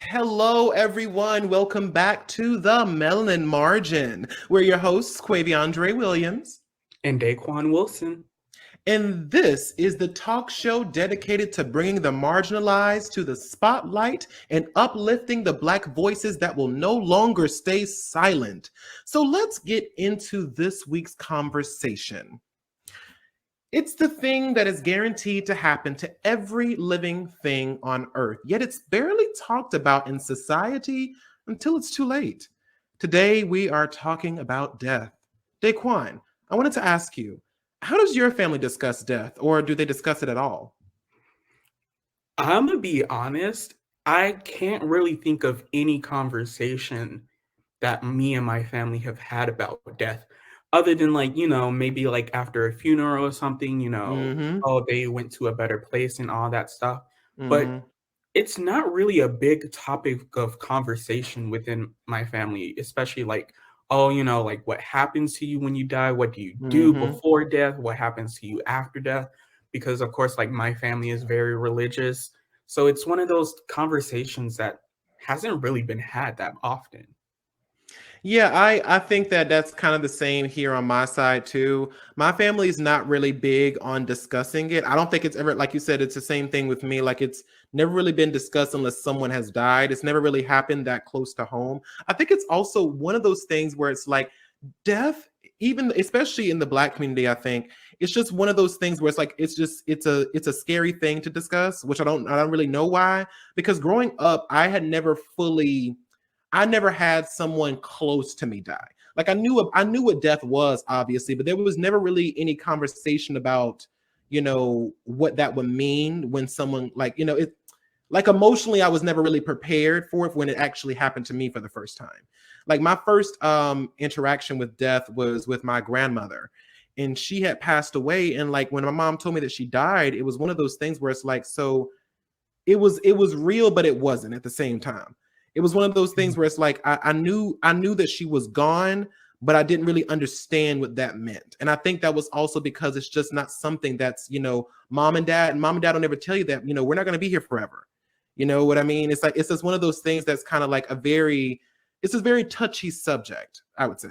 Hello, everyone. Welcome back to the Melanin Margin. We're your hosts, Quaviondre Williams. And Daquon Wilson. And this is the talk show dedicated to bringing the marginalized to the spotlight and uplifting the Black voices that will no longer stay silent. So let's get into this week's conversation. It's the thing that is guaranteed to happen to every living thing on Earth, yet it's barely talked about in society until it's too late. Today, we are talking about death. Daquan, I wanted to ask you, how does your family discuss death, or do they discuss it at all? I'm going to be honest, I can't really think of any conversation that me and my family have had about death, other than maybe like after a funeral or something, Mm-hmm. oh, they went to a better place and all that stuff. But Mm-hmm. it's not really a big topic of conversation within my family, especially like, oh, like what happens to you when you die? What do you do Mm-hmm. before death? What happens to you after death? Because, of course, like my family is very religious. So it's one of those conversations that hasn't really been had that often. Yeah, I think that that's kind of the same here on my side too. My family is not really big on discussing it. I don't think it's ever, like you said, it's the same thing with me. Like it's never really been discussed unless someone has died. It's never really happened that close to home. I think it's also one of those things where it's like death, even especially in the Black community, I think it's just one of those things where it's like it's a scary thing to discuss, which I don't really know why. Because growing up, I never had someone close to me die. Like I knew what death was, obviously, but there was never really any conversation about, what that would mean when someone it like emotionally, I was never really prepared for it when it actually happened to me for the first time. Like my first interaction with death was with my grandmother. And she had passed away. And like when my mom told me that she died, it was one of those things where it's like, so it was real, but it wasn't at the same time. It was one of those things where it's like I knew that she was gone, but I didn't really understand what that meant. And I think that was also because it's just not something that's, mom and dad don't ever tell you that, we're not going to be here forever. You know what I mean? It's like it's just one of those things that's kind of like it's a very touchy subject, I would say.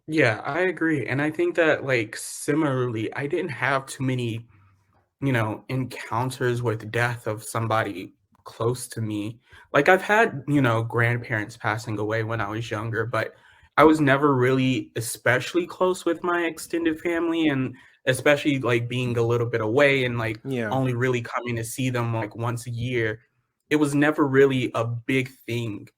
Yeah, I agree. And I think that, like, similarly, I didn't have too many encounters with death of somebody close to me. Like I've had, grandparents passing away when I was younger, but I was never really especially close with my extended family, and especially like being a little bit away and like Yeah. only really coming to see them like once a year. It was never really a big thing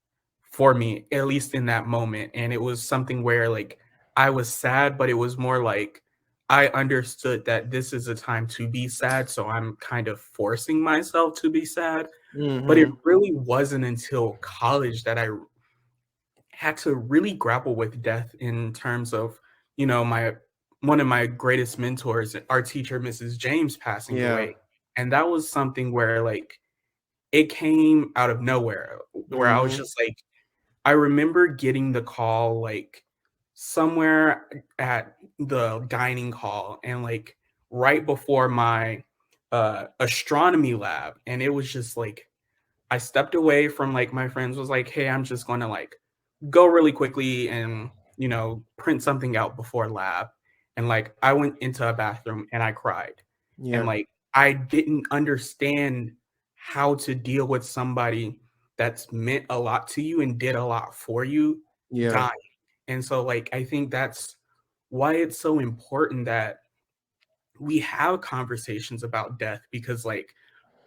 for me, at least in that moment. And it was something where like I was sad, but it was more like I understood that this is a time to be sad, so I'm kind of forcing myself to be sad. But it Mm-hmm. really wasn't until college that I had to really grapple with death in terms of, my one of my greatest mentors, our teacher, Mrs. James, passing Yeah. away. And that was something where like it came out of nowhere, where I was Mm-hmm. just like, I remember getting the call like somewhere at the dining hall and like right before my astronomy lab, and it was just like I stepped away from like my friends, was like, "Hey, I'm just going to like go really quickly and, print something out before lab." And like I went into a bathroom and I cried. And Yeah. like I didn't understand how to deal with somebody that's meant a lot to you and did a lot for you Yeah. dying. And so like I think that's why it's so important that we have conversations about death, because like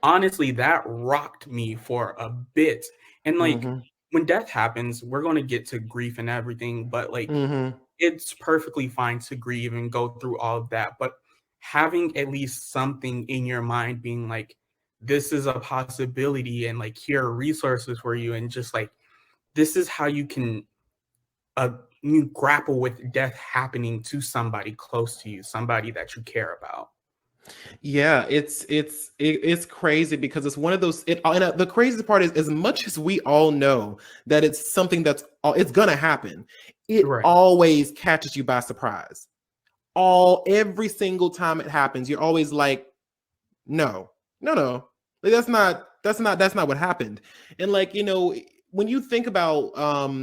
honestly that rocked me for a bit. And like Mm-hmm. when death happens, we're going to get to grief and everything, but like Mm-hmm. it's perfectly fine to grieve and go through all of that, but having at least something in your mind being like, this is a possibility, and like here are resources for you, and just like this is how you can uh, you grapple with death happening to somebody close to you, somebody that you care about. Yeah, it's crazy because it's one of those. The craziest part is, as much as we all know that it's something it's gonna happen, it Right. always catches you by surprise. Every single time it happens, you're always like, no, no, no, like, that's not. That's not what happened. And like, you know, when you think about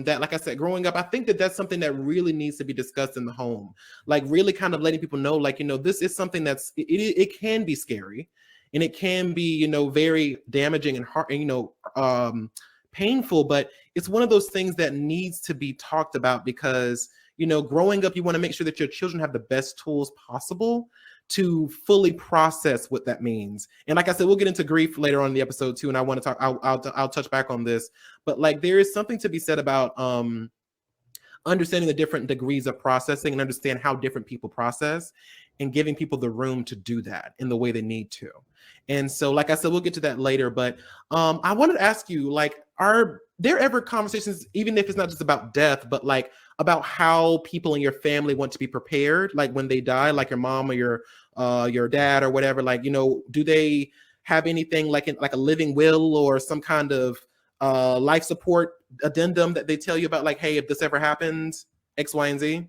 that, like I said, growing up, I think that that's something that really needs to be discussed in the home. Like really kind of letting people know, like, you know, this is something that's it can be scary, and it can be, you know, very damaging and hard, and, you know, painful, but it's one of those things that needs to be talked about because, you know, growing up, you want to make sure that your children have the best tools possible to fully process what that means. And like I said, we'll get into grief later on in the episode too. And I want to talk, I'll touch back on this, but like there is something to be said about understanding the different degrees of processing and understand how different people process and giving people the room to do that in the way they need to. And so, like I said, we'll get to that later, but I wanted to ask you, like, are there ever conversations, even if it's not just about death, but like about how people in your family want to be prepared, like when they die, like your mom or your dad or whatever, like, you know, do they have anything like like a living will or some kind of life support addendum that they tell you about, like, hey, if this ever happens, X, Y, and Z?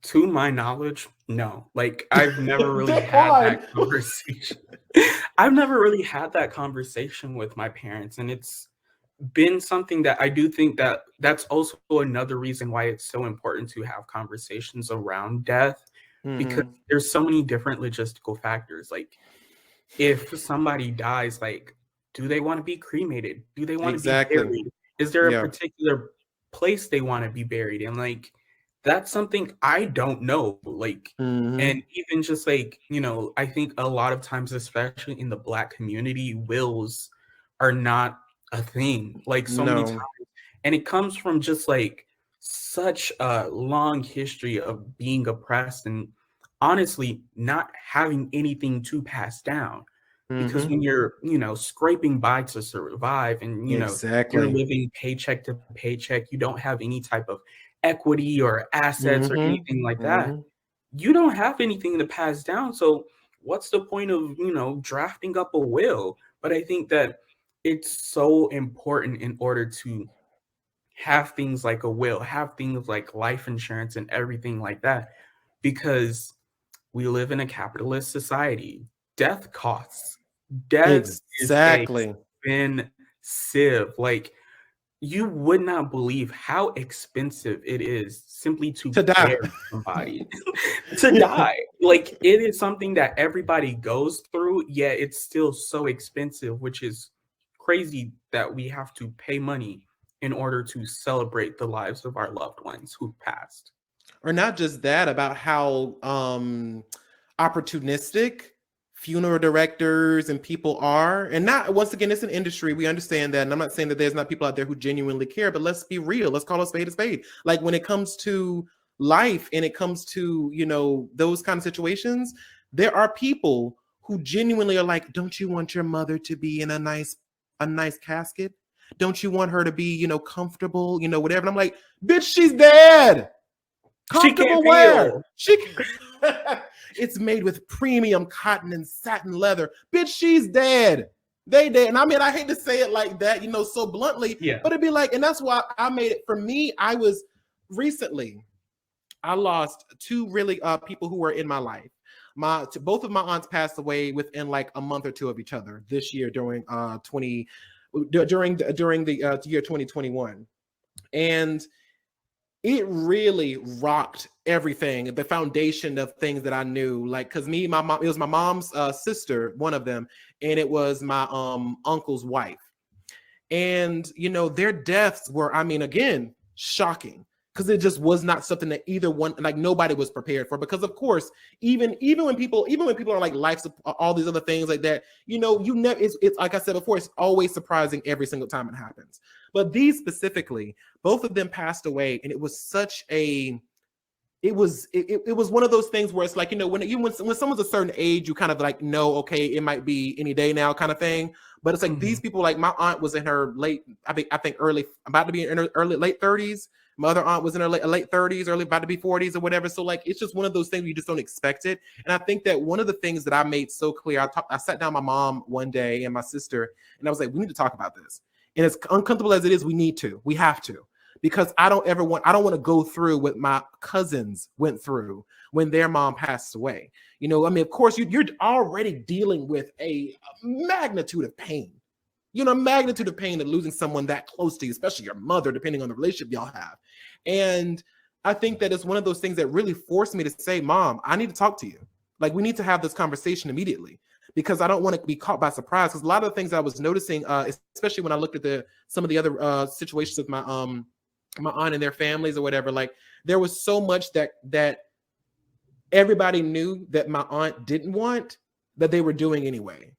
To my knowledge, no. Like I've never really had Daquon. that conversation. I've never really had that conversation with my parents, and it's been something that I do think that that's also another reason why it's so important to have conversations around death, because there's so many different logistical factors. Like if somebody dies, like, do they want to be cremated? Do they want to be Exactly. buried? Is there a Yeah. particular place they want to be buried? And like, that's something I don't know. Like, and even just like, you know, I think a lot of times, especially in the Black community, wills are not a thing. Like so many times. No. And it comes from just like such a long history of being oppressed and honestly not having anything to pass down. Because when you're, you know, scraping by to survive and, you know, you're Exactly. living paycheck to paycheck, you don't have any type of equity or assets or anything like that. You don't have anything to pass down. So what's the point of, you know, drafting up a will? But I think that it's so important in order to have things like a will, have things like life insurance and everything like that, because we live in a capitalist society. Death costs. Death is Exactly. expensive. Like you would not believe how expensive it is simply to To die. bury somebody, to die. Like it is something that everybody goes through, yet it's still so expensive, which is crazy that we have to pay money in order to celebrate the lives of our loved ones who passed. Or not just that, about how opportunistic funeral directors and people are. And not, once again, it's an industry, we understand that, and I'm not saying that there's not people out there who genuinely care, but let's be real, let's call a spade. Like when it comes to life and it comes to, you know, those kind of situations, there are people who genuinely are like, don't you want your mother to be in a nice casket? Don't you want her to be, you know, comfortable, you know, whatever? And I'm like, bitch, she's dead. Comfortable She can't wear. feel. She it's made with premium cotton and satin leather. Bitch, she's dead. They dead. And I mean, I hate to say it like that, you know, so bluntly, Yeah. but it'd be like, and that's why I made it. For me, I was recently, I lost two really people who were in my life. Both of my aunts passed away within like a month or two of each other this year during during the year 2021. And it really rocked everything, the foundation of things that I knew. Like, because my mom, it was my mom's sister, one of them, and it was my uncle's wife. And, you know, their deaths were, I mean, again, shocking, because it just was not something that either one, like nobody was prepared for. Because of course, even when people are like life, all these other things like that, you know, you never, it's like I said before, it's always surprising every single time it happens. But these specifically, both of them passed away, and it was such a, it was one of those things where it's like, you know, when someone's a certain age, you kind of like know, okay, it might be any day now kind of thing. But it's like these people, like my aunt was in her late, I think early, about to be in her late 30s. My other aunt was in her late 30s, early, about to be 40s or whatever. So like, it's just one of those things you just don't expect it. And I think that one of the things that I made so clear, I sat down with my mom one day and my sister, and I was like, we need to talk about this. And as uncomfortable as it is, we have to. Because I don't want to go through what my cousins went through when their mom passed away. You know, I mean, of course, you're already dealing with a magnitude of pain. magnitude of pain of losing someone that close to you, especially your mother, depending on the relationship y'all have. And I think that it's one of those things that really forced me to say, Mom, I need to talk to you. Like, we need to have this conversation immediately, because I don't want to be caught by surprise. Because a lot of the things I was noticing, especially when I looked at some of the other situations with my aunt and their families or whatever, like, there was so much that everybody knew that my aunt didn't want, that they were doing anyway.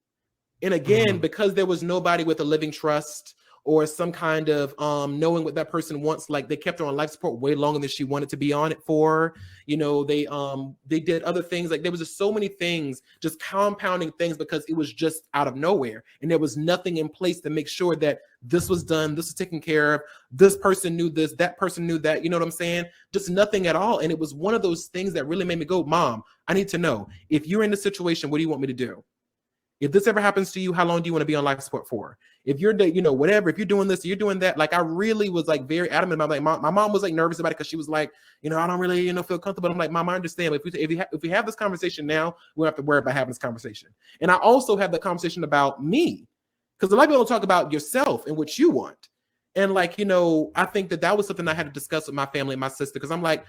And again, because there was nobody with a living trust or some kind of knowing what that person wants, like, they kept her on life support way longer than she wanted to be on it for. They did other things. Like, there was just so many things, just compounding things, because it was just out of nowhere. And there was nothing in place to make sure that this was done, this was taken care of, this person knew this, that person knew that, you know what I'm saying? Just nothing at all. And it was one of those things that really made me go, Mom, I need to know, if you're in this situation, what do you want me to do? If this ever happens to you, how long do you want to be on life support for? If you're, whatever, if you're doing this, you're doing that. Like, I really was like very adamant about, like, my mom was like nervous about it, because she was like, I don't really, feel comfortable. I'm like, Mom, I understand. But if we have this conversation now, we don't have to worry about having this conversation. And I also have the conversation about me, because a lot of people don't talk about yourself and what you want. And like, I think that was something I had to discuss with my family and my sister, because I'm like,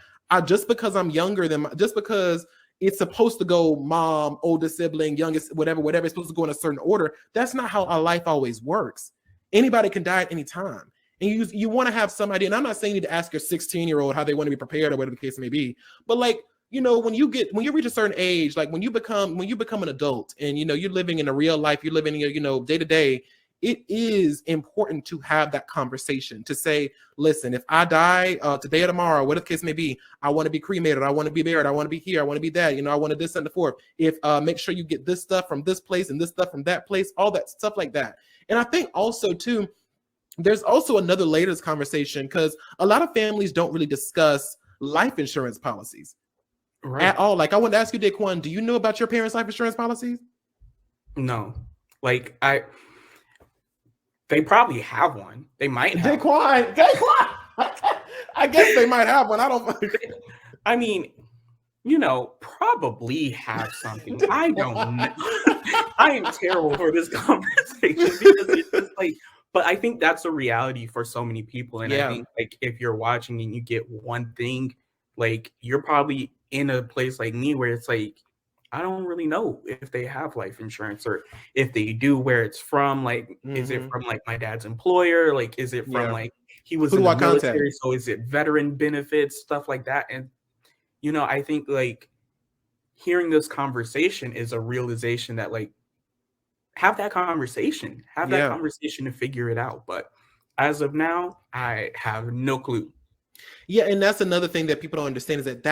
just because I'm younger than, just because it's supposed to go mom, oldest sibling, youngest, whatever, it's supposed to go in a certain order. That's not how our life always works. Anybody can die at any time. And you want to have some idea. And I'm not saying you need to ask your 16-year-old how they want to be prepared or whatever the case may be. But like, when you reach a certain age, like when you become an adult and, you're living in a real life, you're living in day to day, it is important to have that conversation, to say, listen, if I die today or tomorrow, whatever the case may be, I want to be cremated, I want to be buried, I want to be here, I want to be that, I want to this and the fourth. If make sure you get this stuff from this place and this stuff from that place, all that stuff like that. And I think also too, there's also another layer to this conversation, because a lot of families don't really discuss life insurance policies at all. Like, I want to ask you, Daquon, do you know about your parents' life insurance policies? No, like they probably have one. They might have. Daquon. I guess they might have one. I don't. I mean, probably have something. I don't know. I am terrible for this conversation, because it's just like. But I think that's a reality for so many people, and I think like if you're watching and you get one thing, like you're probably in a place like me where it's like, I don't really know if they have life insurance, or if they do, where it's from. Like, is it from like my dad's employer? Like, is it from like he was in the military? So is it veteran benefits, stuff like that? And, I think like hearing this conversation is a realization that like, have that conversation to figure it out. But as of now, I have no clue. Yeah, and that's another thing that people don't understand, is that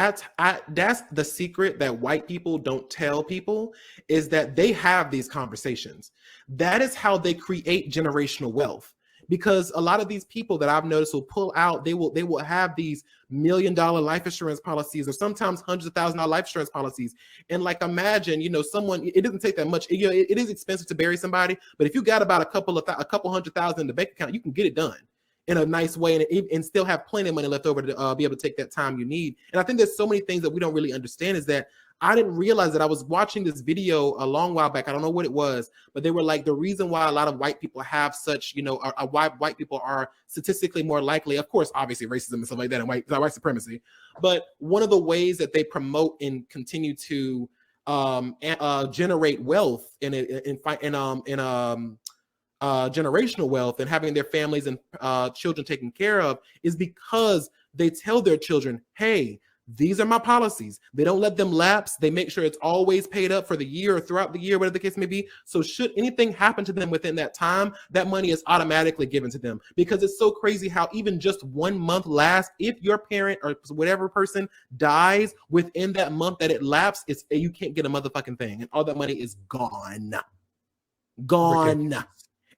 that's the secret that white people don't tell people, is that they have these conversations. That is how they create generational wealth. Because a lot of these people that I've noticed will pull out, they will have these $1 million life insurance policies, or sometimes hundreds of $1,000 life insurance policies. And like, imagine, someone, it doesn't take that much. It is expensive to bury somebody, but if you got about a couple $100,000 in the bank account, you can get it done in a nice way, and still have plenty of money left over to be able to take that time you need. And I think there's so many things that we don't really understand, is that I didn't realize that. I was watching this video a long while back. I don't know what it was, but they were like, the reason why a lot of white people have such, why white people are statistically more likely, of course, obviously racism and stuff like that, and white supremacy. But one of the ways that they promote and continue to generate wealth in generational wealth and having their families and children taken care of, is because they tell their children, hey, these are my policies. They don't let them lapse. They make sure it's always paid up for the year or throughout the year, whatever the case may be. So should anything happen to them within that time, that money is automatically given to them. Because it's so crazy how even just 1 month lasts. If your parent or whatever person dies within that month that it lapsed, you can't get a motherfucking thing. And all that money is gone. Ridiculous.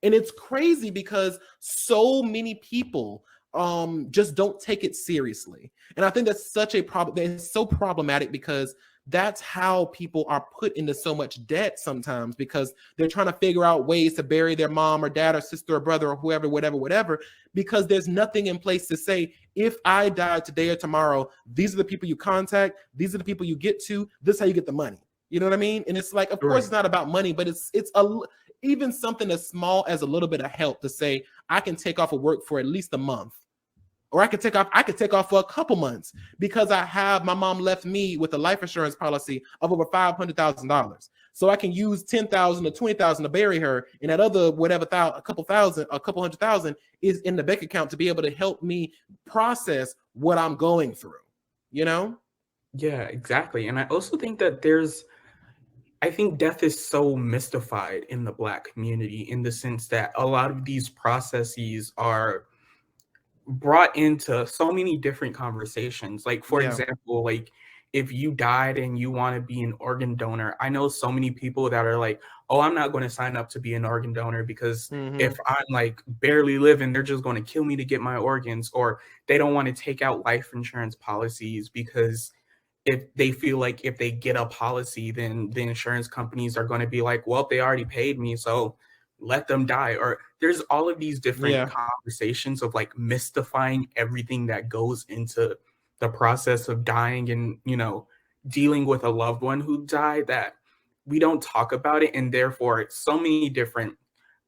And it's crazy because so many people just don't take it seriously. And I think that's such a problem. It's so problematic, because that's how people are put into so much debt sometimes, because they're trying to figure out ways to bury their mom or dad or sister or brother or whoever, whatever, because there's nothing in place to say, if I die today or tomorrow, these are the people you contact, these are the people you get to, this is how you get the money. You know what I mean? And it's like, of course, it's not about money, but even something as small as a little bit of help to say, I can take off of work for at least a month, or I could take off for a couple months because my mom left me with a life insurance policy of over $500,000. So I can use 10,000 or 20,000 to bury her, and that other whatever a couple hundred thousand is in the bank account to be able to help me process what I'm going through, you know? Yeah, exactly. And I also think that I think death is so mystified in the Black community, in the sense that a lot of these processes are brought into so many different conversations. Like, for Yeah. example, like if you died and you want to be an organ donor, I know so many people that are like, oh, I'm not going to sign up to be an organ donor because if I'm like barely living, they're just going to kill me to get my organs. Or they don't want to take out life insurance policies because if they feel like if they get a policy, then the insurance companies are going to be like, well, they already paid me, so let them die. Or there's all of these different Yeah. conversations of like mystifying everything that goes into the process of dying and, dealing with a loved one who died, that we don't talk about it. And therefore, it's so many different,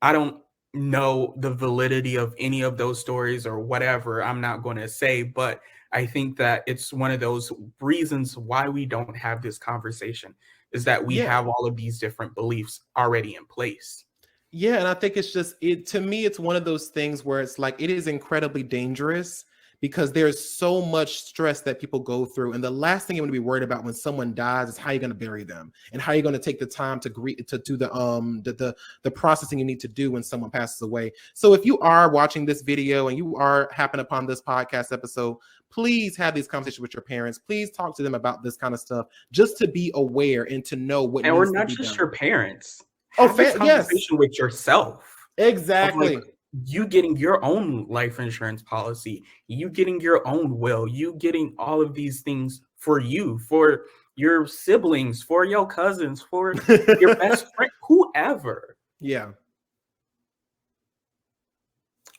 I don't know the validity of any of those stories or whatever. I'm not going to say, but I think that it's one of those reasons why we don't have this conversation, is that we Yeah. have all of these different beliefs already in place. Yeah, and I think it's just to me, it's one of those things where it's like it is incredibly dangerous because there's so much stress that people go through. And the last thing you're going to be worried about when someone dies is how you're going to bury them and how you're going to take the time to do the processing you need to do when someone passes away. So if you are watching this video and you are happen upon this podcast episode, please have these conversations with your parents. Please talk to them about this kind of stuff just to be aware and to know what And needs we're to not be just done. your parents. Oh, Have this yes, conversation with yourself of like exactly. you getting your own life insurance policy, you getting your own will, you getting all of these things for you, for your siblings, for your cousins, for your best friend, whoever. Yeah.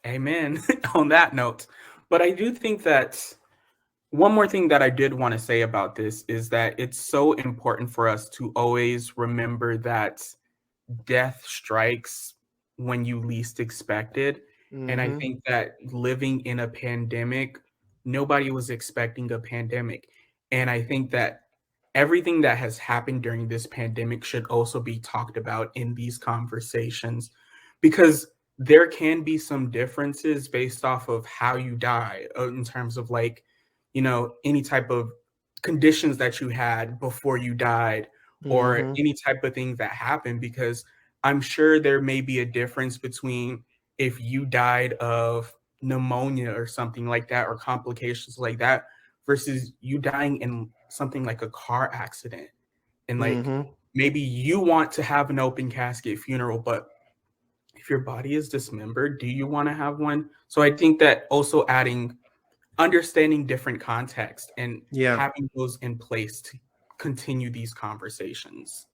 Amen. On that note. But I do think that one more thing that I did want to say about this is that it's so important for us to always remember that death strikes when you least expect it. And I think that living in a pandemic, nobody was expecting a pandemic. And I think that everything that has happened during this pandemic should also be talked about in these conversations, because there can be some differences based off of how you die, in terms of like, any type of conditions that you had before you died, or any type of thing that happened, because I'm sure there may be a difference between if you died of pneumonia or something like that, or complications like that, versus you dying in something like a car accident. And like maybe you want to have an open casket funeral, but if your body is dismembered, do you want to have one? So I think that also understanding different context and Yeah. having those in place to continue these conversations.